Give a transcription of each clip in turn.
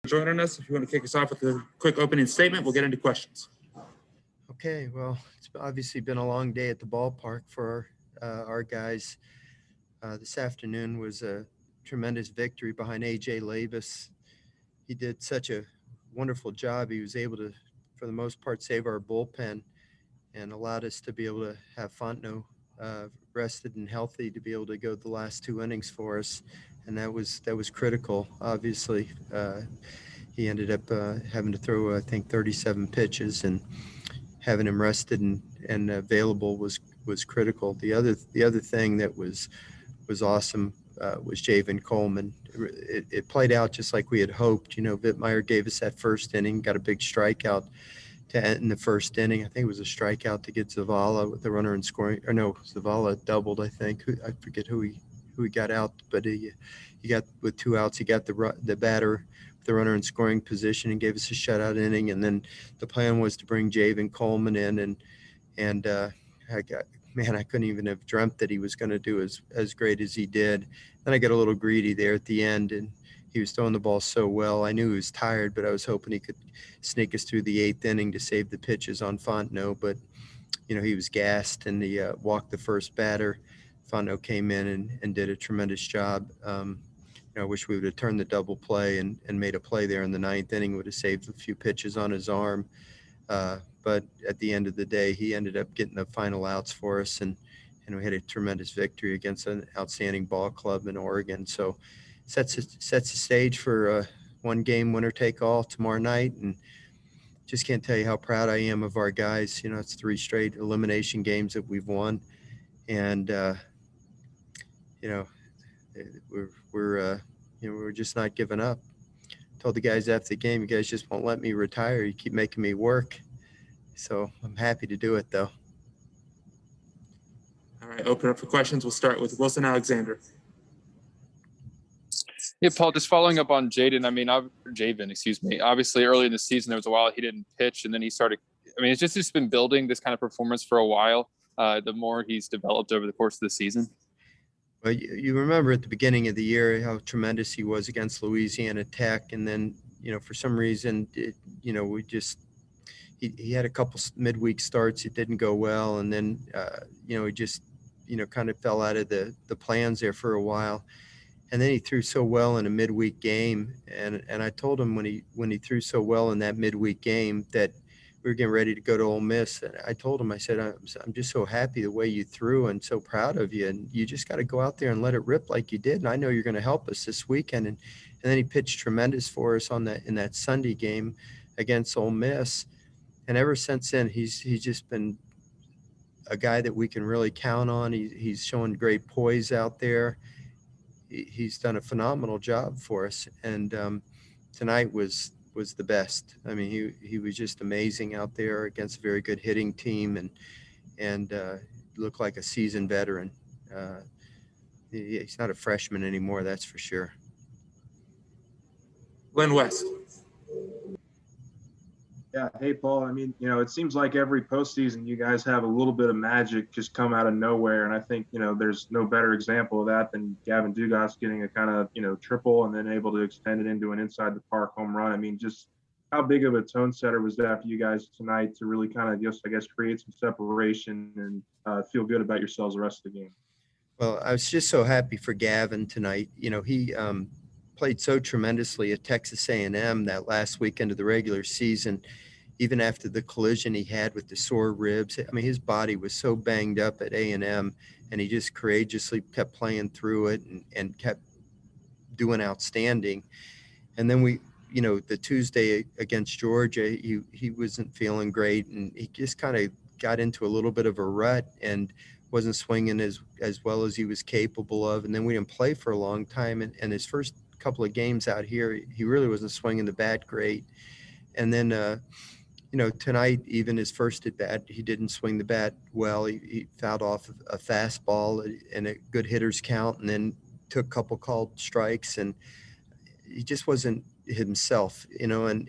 Joining us. If you want to kick us off with a quick opening statement, we'll get into questions. Okay, well, it's obviously been a long day at the ballpark for our guys. This afternoon was a tremendous victory behind A.J. Labus. He did such a wonderful job. He was able to, for the most part, save our bullpen and allowed us to be able to have Fontenot rested and healthy to be able to go the last two innings for us. And that was critical, obviously. He ended up having to throw, I think, 37 pitches, and having him rested and available was critical. The other thing that was awesome was Javen Coleman. It played out just like we had hoped. You know, Vittmeyer gave us that first inning, got a big strikeout to end in the first inning. I think it was a strikeout to get Zavala with the runner in scoring. Or no, Zavala doubled, I think. I forget who he got out, but he got with 2 outs. He got the batter, the runner in scoring position, and gave us a shutout inning. And then the plan was to bring Javen Coleman in, and I couldn't even have dreamt that he was going to do as great as he did. Then I got a little greedy there at the end, and he was throwing the ball so well. I knew he was tired, but I was hoping he could sneak us through the 8th inning to save the pitches on Fontenot. But, you know, he was gassed, and he walked the first batter. Fontenot came in and did a tremendous job. I wish we would have turned the double play and made a play there in the 9th inning. Would have saved a few pitches on his arm. But at the end of the day, he ended up getting the final outs for us, and we had a tremendous victory against an outstanding ball club in Oregon. So sets the stage for one game winner take all tomorrow night, and just can't tell you how proud I am of our guys. You know, it's 3 straight elimination games that we've won, and we're just not giving up. Told the guys after the game, you guys just won't let me retire. You keep making me work. So I'm happy to do it, though. All right, open up for questions. We'll start with Wilson Alexander. Yeah, Paul, just following up on Javen, excuse me. Obviously, early in the season, there was a while he didn't pitch, and then he started. I mean, it's just been building this kind of performance for a while. The more he's developed over the course of the season. Well, you remember at the beginning of the year how tremendous he was against Louisiana Tech, and then for some reason, he had a couple midweek starts. It didn't go well, and then he just kind of fell out of the plans there for a while. And then he threw so well in a midweek game, and I told him when he threw so well in that midweek game that we were getting ready to go to Ole Miss. And I told him, I said, I'm just so happy the way you threw and so proud of you, and you just got to go out there and let it rip like you did. And I know you're going to help us this weekend. And then he pitched tremendous for us in that Sunday game against Ole Miss. And ever since then, he's just been a guy that we can really count on. He's showing great poise out there. He's done a phenomenal job for us. And tonight was the best. I mean, he was just amazing out there against a very good hitting team, and looked like a seasoned veteran. He's not a freshman anymore, that's for sure. Glenn West. Yeah. Hey, Paul. I mean, it seems like every postseason you guys have a little bit of magic just come out of nowhere. And I think, there's no better example of that than Gavin Dugas getting a kind of, triple and then able to extend it into an inside the park home run. I mean, just how big of a tone setter was that for you guys tonight to really kind of just, I guess, create some separation and feel good about yourselves the rest of the game? Well, I was just so happy for Gavin tonight. He played so tremendously at Texas A&M that last weekend of the regular season, even after the collision he had with the sore ribs. I mean, his body was so banged up at A&M, and he just courageously kept playing through it and kept doing outstanding. And then the Tuesday against Georgia, he wasn't feeling great, and he just kind of got into a little bit of a rut and wasn't swinging as well as he was capable of. And then we didn't play for a long time, and his first couple of games out here, he really wasn't swinging the bat great. And then tonight, even his first at bat, he didn't swing the bat well. He fouled off a fastball and a good hitter's count, and then took a couple called strikes, and he just wasn't himself, and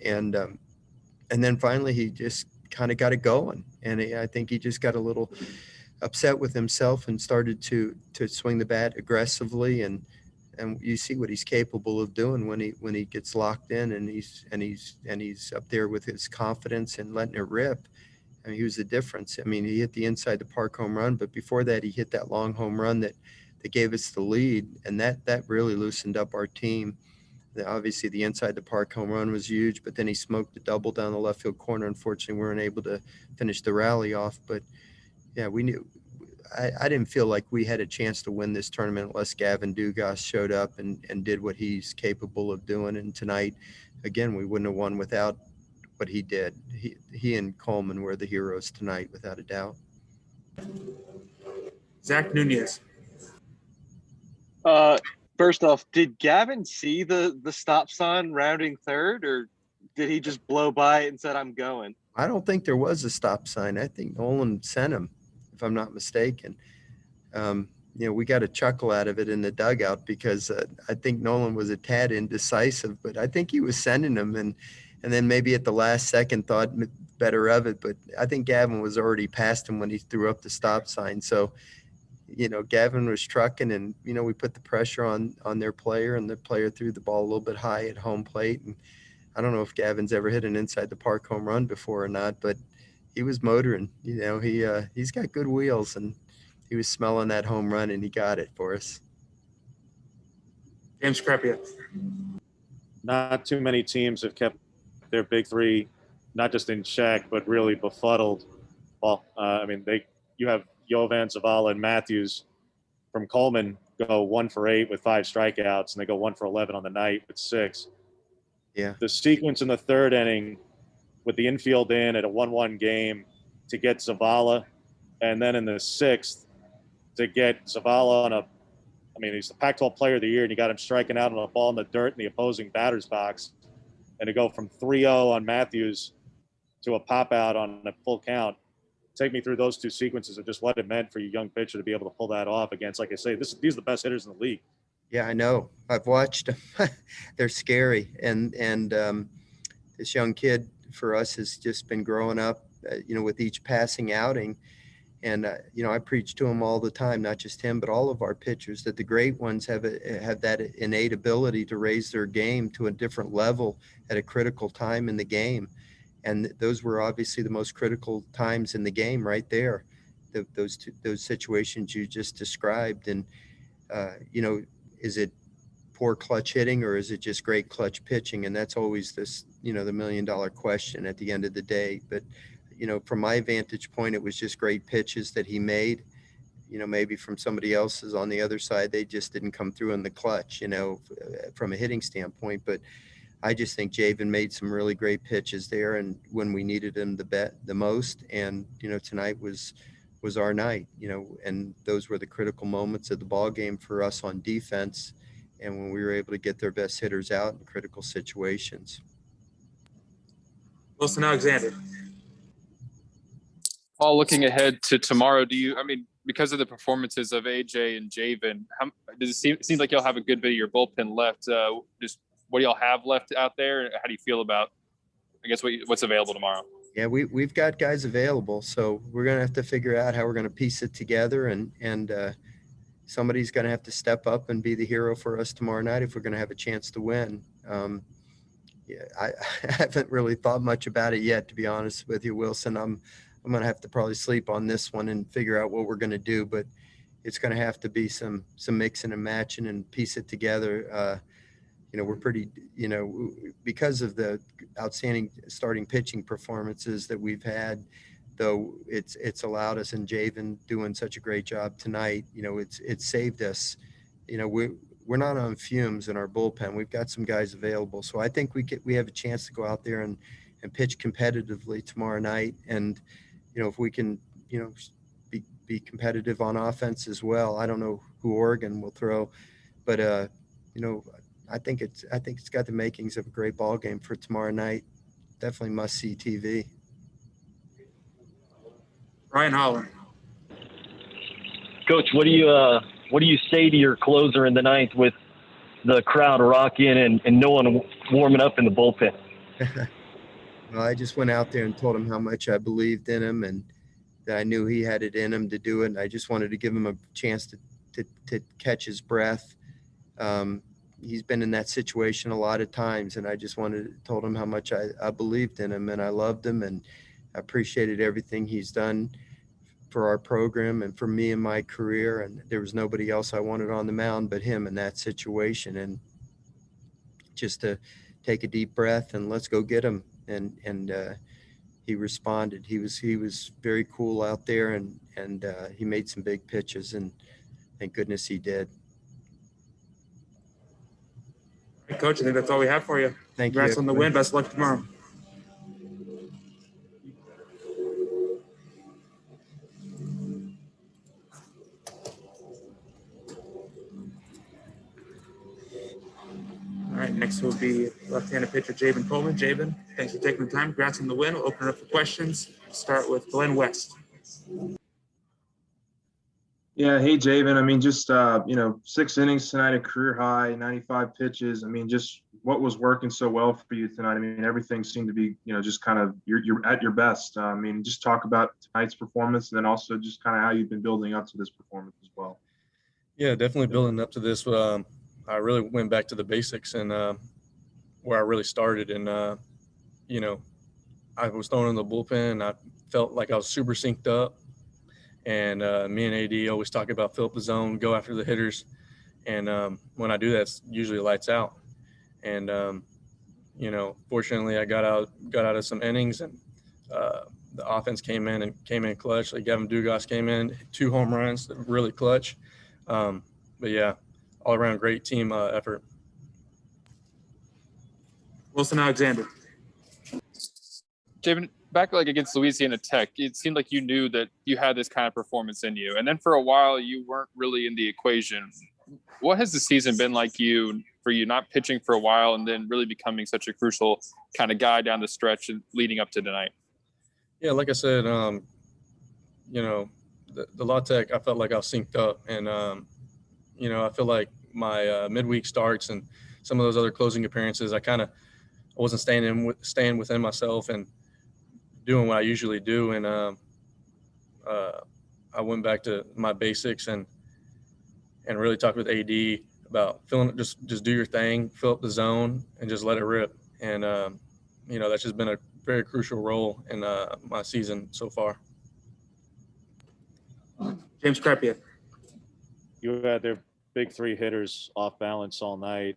then finally he just kind of got it going, and I think he just got a little upset with himself and started to swing the bat aggressively, and and you see what he's capable of doing when he gets locked in, and he's up there with his confidence and letting it rip. I mean, he was the difference. I mean, he hit the inside the park home run, but before that, he hit that long home run that gave us the lead, and that really loosened up our team. Obviously, the inside the park home run was huge, but then he smoked a double down the left field corner. Unfortunately, we weren't able to finish the rally off. But yeah, we knew. I didn't feel like we had a chance to win this tournament unless Gavin Dugas showed up and did what he's capable of doing. And tonight, again, we wouldn't have won without what he did. He and Coleman were the heroes tonight, without a doubt. Zach Nunez. First off, did Gavin see the stop sign rounding third, or did he just blow by it and said, "I'm going"? I don't think there was a stop sign. I think Nolan sent him, if I'm not mistaken. We got a chuckle out of it in the dugout because I think Nolan was a tad indecisive, but I think he was sending him, and then maybe at the last second thought better of it. But I think Gavin was already past him when he threw up the stop sign. So, Gavin was trucking, and, we put the pressure on their player, and the player threw the ball a little bit high at home plate. And I don't know if Gavin's ever hit an inside the park home run before or not, but he was motoring. He's got good wheels, and he was smelling that home run, and he got it for us. James Crepia. Not too many teams have kept their big three, not just in check, but really befuddled. Well, you have Javen, Zavala, and Matthews from Coleman go 1 for 8 with 5 strikeouts, and they go 1 for 11 on the night with 6. Yeah. The sequence in the third inning with the infield in at a 1-1 game to get Zavala, and then in the 6th to get Zavala on he's the Pac-12 Player of the Year, and you got him striking out on a ball in the dirt in the opposing batter's box, and to go from 3-0 on Matthews to a pop out on a full count. Take me through those two sequences of just what it meant for you young pitcher to be able to pull that off against, like I say, these are the best hitters in the league. Yeah, I know. I've watched them. They're scary. And this young kid for us has just been growing up, with each passing outing. And, I preach to him all the time, not just him, but all of our pitchers, that the great ones have that innate ability to raise their game to a different level at a critical time in the game. And those were obviously the most critical times in the game right there, those situations you just described. And, is it poor clutch hitting, or is it just great clutch pitching? And that's always this, the $1 million question at the end of the day. But, from my vantage point, it was just great pitches that he made. Maybe from somebody else's on the other side, they just didn't come through in the clutch, from a hitting standpoint. But I just think Javen made some really great pitches there, and when we needed him the most. And, tonight was our night, and those were the critical moments of the ball game for us on defense, and when we were able to get their best hitters out in critical situations. Wilson Alexander. Paul, looking ahead to tomorrow, because of the performances of AJ and Javen, does it seem like y'all have a good bit of your bullpen left? Just what do y'all have left out there? How do you feel about, I guess, what's available tomorrow? Yeah, we've got guys available, so we're going to have to figure out how we're going to piece it together, and somebody's going to have to step up and be the hero for us tomorrow night if we're going to have a chance to win. I haven't really thought much about it yet, to be honest with you, Wilson. I'm going to have to probably sleep on this one and figure out what we're going to do, but it's going to have to be some mixing and matching and piece it together. We're pretty, because of the outstanding starting pitching performances that we've had, though it's allowed us, and Javen doing such a great job tonight, it's saved us. We're not on fumes in our bullpen. We've got some guys available. So I think we have a chance to go out there and pitch competitively tomorrow night. And, if we can, be competitive on offense as well. I don't know who Oregon will throw, but, I think it's got the makings of a great ball game for tomorrow night. Definitely must see TV. Ryan Holland. Coach, what do you say to your closer in the ninth with the crowd rocking and no one warming up in the bullpen? Well, I just went out there and told him how much I believed in him and that I knew he had it in him to do it. And I just wanted to give him a chance to catch his breath. He's been in that situation a lot of times, and I just told him how much I believed in him and I loved him, and I appreciated everything he's done for our program and for me in my career. And there was nobody else I wanted on the mound but him in that situation. And just to take a deep breath and let's go get him. And he responded. He was very cool out there, and he made some big pitches, and thank goodness he did. All right, Coach, I think that's all we have for you. Thank Congrats you. on the win. Best of luck tomorrow. All right, next will be left-handed pitcher Javen Coleman. Javen, thanks for taking the time. Congrats on the win. We'll open it up for questions. Start with Glenn West. Yeah, hey Javen. I mean, just 6 innings tonight, a career high, 95 pitches. I mean, just what was working so well for you tonight? I mean, everything seemed to be, just kind of you're at your best. I mean, just talk about tonight's performance, and then also just kind of how you've been building up to this performance as well. Yeah, definitely building up to this. I really went back to the basics and where I really started. And, I was thrown in the bullpen. I felt like I was super synced up. And me and AD always talk about fill up the zone, go after the hitters. And when I do that, it's usually lights out. And, fortunately, I got out of some innings, and the offense came in clutch. Like Gavin Dugas came in, 2 home runs, really clutch. But yeah, all around great team effort. Wilson Alexander. Javen, back against Louisiana Tech, it seemed like you knew that you had this kind of performance in you. And then for a while, you weren't really in the equation. What has the season been like for you not pitching for a while and then really becoming such a crucial kind of guy down the stretch and leading up to tonight? Yeah, like I said, the La Tech, I felt like I was synced up. And, I feel like my midweek starts and some of those other closing appearances, I wasn't staying within myself and doing what I usually do. And I went back to my basics and really talked with AD about just do your thing, fill up the zone, and just let it rip. And, that's just been a very crucial role in my season so far. James Crepia. You had their big 3 hitters off balance all night.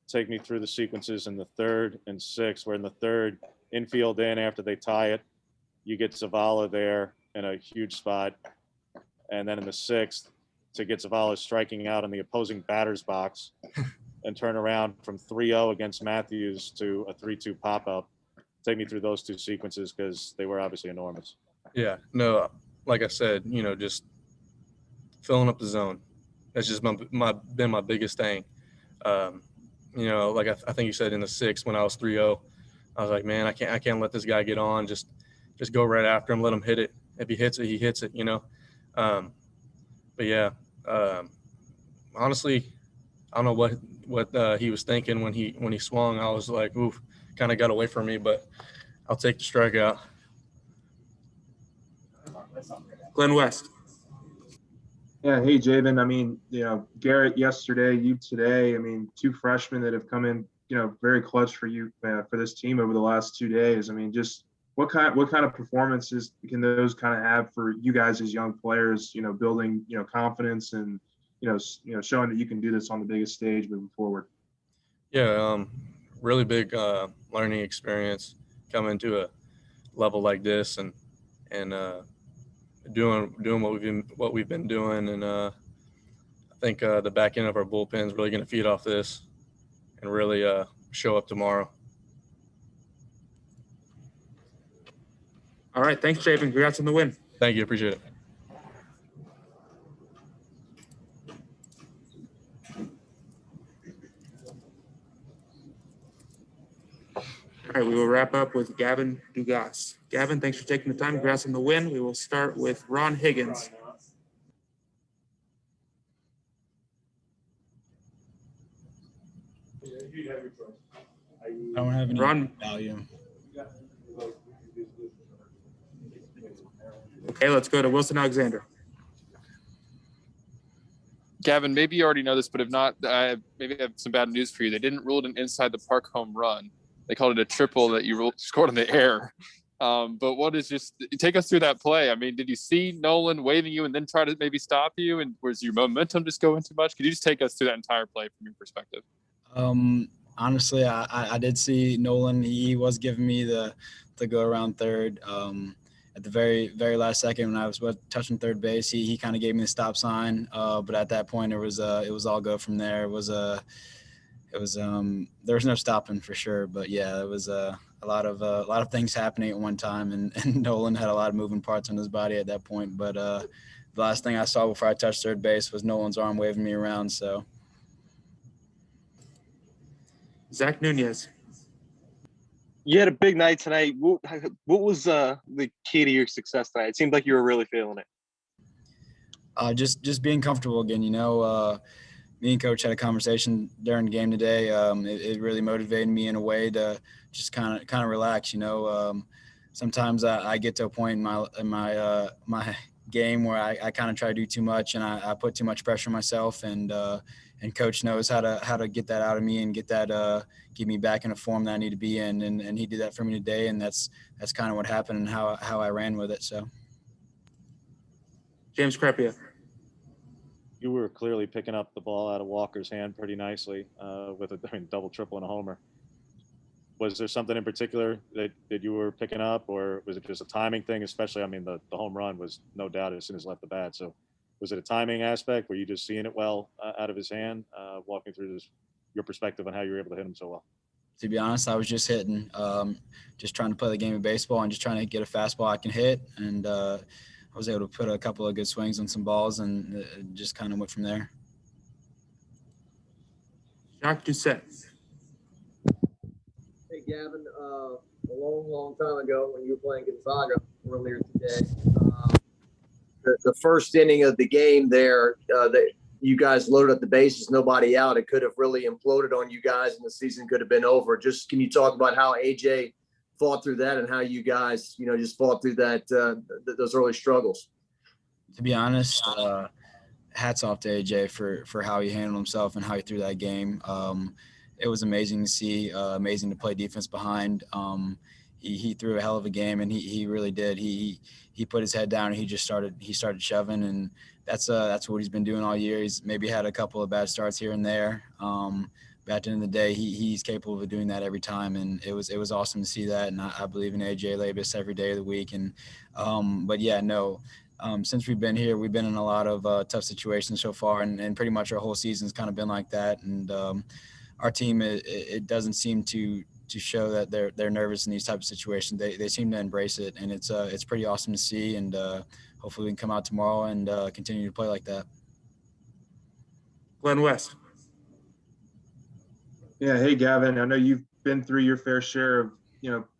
Take me through the sequences in the 3rd and 6th, where in the 3rd, infield in after they tie it, you get Zavala there in a huge spot. And then in the 6th, to get Zavala striking out in the opposing batter's box and turn around from 3-0 against Matthews to a 3-2 pop-up. Take me through those 2 sequences because they were obviously enormous. Yeah, no, like I said, just filling up the zone. That's just been my biggest thing. Like I think you said in the 6th when I was 3-0, I was like, man, I can't let this guy get on. Just go right after him, let him hit it. If he hits it, he hits it, But yeah, honestly, I don't know what he was thinking when he swung. I was like, oof, kind of got away from me, but I'll take the strikeout. Glenn West. Yeah, hey Javen. I mean, Garrett yesterday, you today. I mean, 2 freshmen that have come in, very clutch for you for this team over the last 2 days. I mean, just what kind of performances can those kind of have for you guys as young players? Building confidence and showing that you can do this on the biggest stage moving forward. Yeah, really big learning experience coming to a level like this and doing what we've been doing, and I think the back end of our bullpen is really going to feed off this and really show up tomorrow. All right, thanks, Javen. Congrats on the win. Thank you, appreciate it. All right, we will wrap up with Gavin Dugas. Gavin, thanks for taking the time. Congrats on the win. We will start with Ron Higgins. I don't have any Ron. value. Okay, let's go to Wilson Alexander. Gavin, maybe you already know this, but if not, maybe I have some bad news for you. They didn't rule it an inside the park home run. They called it a triple that you scored in the air. But take us through that play? I mean, did you see Nolan waving you and then try to maybe stop you? And was your momentum just going too much? Could you just take us through that entire play from your perspective? Honestly, I did see Nolan. He was giving me the go around third. At the very, very last second when I was touching third base, he kind of gave me the stop sign. But at that point, it was all go from there. There was no stopping for sure. But yeah, it was a lot of things happening at one time, and Nolan had a lot of moving parts on his body at that point. But the last thing I saw before I touched third base was Nolan's arm waving me around. So. Zach Nunez. You had a big night tonight. What was the key to your success tonight? It seemed like you were really feeling it. Just being comfortable again. Me and Coach had a conversation during the game today. It really motivated me in a way to just kind of relax. Sometimes I get to a point in my game where I kind of try to do too much and I put too much pressure on myself, and Coach knows how to get that out of me and get me back in a form that I need to be in, and he did that for me today, and that's kind of what happened and how I ran with it. So, James Crepia. You were clearly picking up the ball out of Walker's hand pretty nicely with a double, triple, and a homer. Was there something in particular that you were picking up, or was it just a timing thing? Especially, the home run was no doubt as soon as he left the bat. So was it a timing aspect? Were you just seeing it well out of his hand? Walking through your perspective on how you were able to hit him so well. To be honest, I was just hitting, just trying to play the game of baseball and just trying to get a fastball I can hit. And I was able to put a couple of good swings on some balls, and it just kind of went from there. Jacques Doucette. Hey, Gavin, a long time ago when you were playing Gonzaga earlier today, the first inning of the game there, you guys loaded up the bases, nobody out. It could have really imploded on you guys and the season could have been over. Just can you talk about how AJ fought through that and how you guys, just fought through that, those early struggles? To be honest, hats off to AJ for how he handled himself and how he threw that game. It was amazing to see, amazing to play defense behind. He threw a hell of a game, and he really did. He put his head down and he started shoving, and that's what he's been doing all year. He's maybe had a couple of bad starts here and there. But at the end of the day, he's capable of doing that every time, and it was awesome to see that. And I believe in AJ Labus every day of the week. And but yeah, no. Since we've been here, we've been in a lot of tough situations so far, and pretty much our whole season's kind of been like that. And our team, it doesn't seem to show that they're nervous in these types of situations. They seem to embrace it, and it's pretty awesome to see. And hopefully we can come out tomorrow and continue to play like that. Glenn West. Yeah. Hey, Gavin, I know you've been through your fair share of,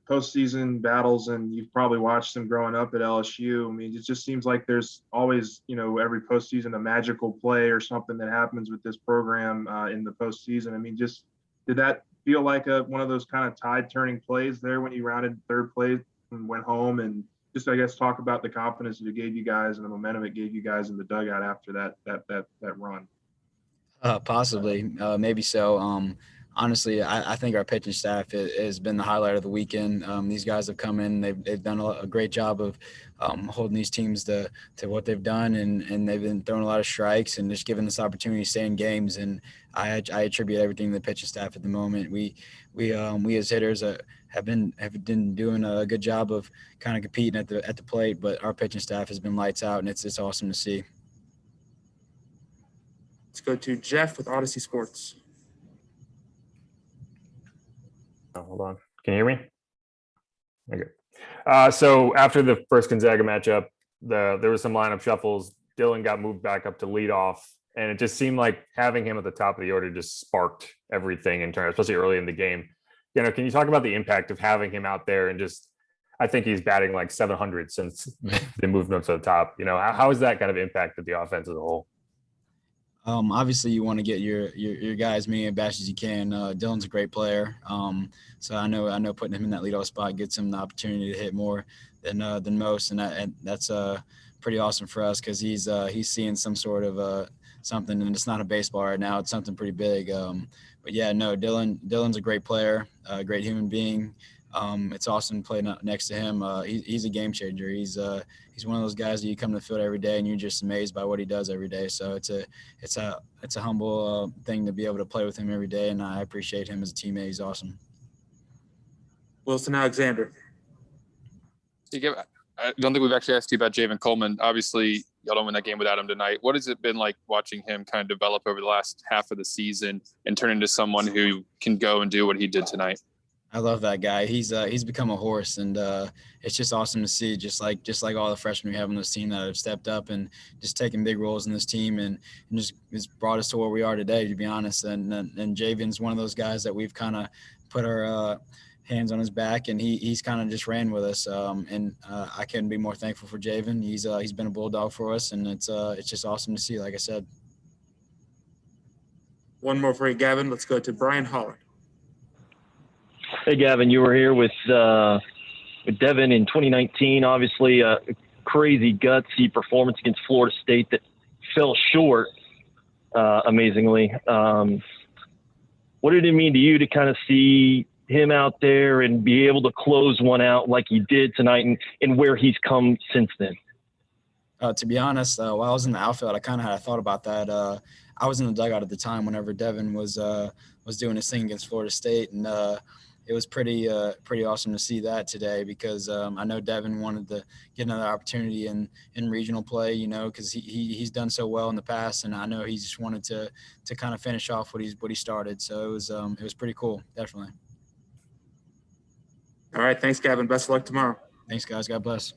postseason battles, and you've probably watched them growing up at LSU. I mean, it just seems like there's always, every postseason, a magical play or something that happens with this program in the postseason. I mean, just did that feel like one of those kind of tide turning plays there when you rounded third place and went home? And just, I guess, talk about the confidence that it gave you guys and the momentum it gave you guys in the dugout after that run. Possibly, maybe so. Honestly, I think our pitching staff has been the highlight of the weekend. These guys have come in, they've done a great job of holding these teams to what they've done, and they've been throwing a lot of strikes and just giving us opportunity to stay in games. And I attribute everything to the pitching staff at the moment. We as hitters have been doing a good job of kind of competing at the plate, but our pitching staff has been lights out, and it's awesome to see. Let's go to Jeff with Odyssey Sports. Oh, hold on. Can you hear me? Okay. So after the first Gonzaga matchup, there was some lineup shuffles. Dylan got moved back up to lead off, and it just seemed like having him at the top of the order just sparked everything in terms, especially early in the game. Can you talk about the impact of having him out there? And just, I think he's batting like 700 since they moved him to the top. How has that kind of impacted the offense as a whole? Obviously you want to get your guys as many at bats as you can. Dylan's a great player. So I know putting him in that leadoff spot gets him the opportunity to hit more than most. And that's pretty awesome for us, because he's seeing some sort of something, and it's not a baseball right now. It's something pretty big. But yeah, no, Dylan's a great player, a great human being. It's awesome to play next to him. He's a game changer. He's one of those guys that you come to the field every day and you're just amazed by what he does every day. So it's a humble thing to be able to play with him every day, and I appreciate him as a teammate. He's awesome. Wilson Alexander. I don't think we've actually asked you about Javen Coleman. Obviously, y'all don't win that game without him tonight. What has it been like watching him kind of develop over the last half of the season and turn into someone who can go and do what he did tonight? I love that guy. He's become a horse, and it's just awesome to see. Just like all the freshmen we have on this team that have stepped up and just taken big roles in this team, and just brought us to where we are today. To be honest, and Javen's one of those guys that we've kind of put our hands on his back, and he's kind of just ran with us. I couldn't be more thankful for Javen. He's been a bulldog for us, and it's just awesome to see. Like I said. One more for you, Gavin. Let's go to Brian Holland. Hey, Gavin, you were here with Devin in 2019. Obviously, a crazy, gutsy performance against Florida State that fell short, amazingly. What did it mean to you to kind of see him out there and be able to close one out like he did tonight, and where he's come since then? To be honest, while I was in the outfield, I kind of had a thought about that. I was in the dugout at the time whenever Devin was doing his thing against Florida State, and it was pretty awesome to see that today, because I know Devin wanted to get another opportunity in regional play, because he's done so well in the past, and I know he just wanted to kind of finish off what he started. So it was pretty cool, definitely. All right, thanks, Gavin. Best of luck tomorrow. Thanks, guys. God bless.